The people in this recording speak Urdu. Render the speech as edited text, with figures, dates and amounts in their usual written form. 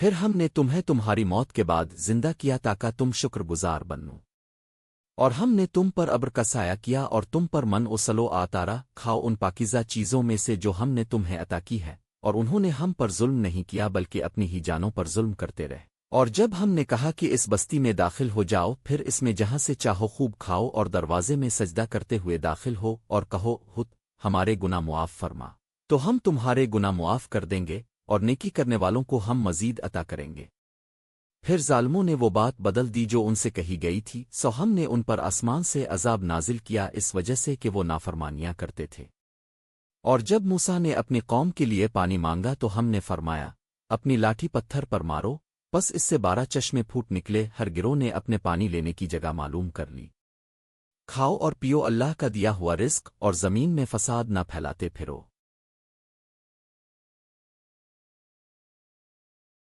پھر ہم نے تمہیں تمہاری موت کے بعد زندہ کیا تاکہ تم شکر گزار بنو، اور ہم نے تم پر ابر کا سایہ کیا اور تم پر من و سلو آتارا، کھاؤ ان پاکیزہ چیزوں میں سے جو ہم نے تمہیں عطا کی ہے، اور انہوں نے ہم پر ظلم نہیں کیا بلکہ اپنی ہی جانوں پر ظلم کرتے رہے۔ اور جب ہم نے کہا کہ اس بستی میں داخل ہو جاؤ، پھر اس میں جہاں سے چاہو خوب کھاؤ اور دروازے میں سجدہ کرتے ہوئے داخل ہو اور کہو ہت ہمارے گناہ معاف فرما، تو ہم تمہارے گناہ معاف کر دیں گے اور نیکی کرنے والوں کو ہم مزید عطا کریں گے۔ پھر ظالموں نے وہ بات بدل دی جو ان سے کہی گئی تھی، سو ہم نے ان پر آسمان سے عذاب نازل کیا اس وجہ سے کہ وہ نافرمانیاں کرتے تھے۔ اور جب موسیٰ نے اپنی قوم کے لیے پانی مانگا تو ہم نے فرمایا، اپنی لاٹھی پتھر پر مارو، پس اس سے 12 چشمے پھوٹ نکلے، ہر گروہ نے اپنے پانی لینے کی جگہ معلوم کر لی۔ کھاؤ اور پیو اللہ کا دیا ہوا رزق، اور زمین میں فساد نہ پھیلاتے پھرو۔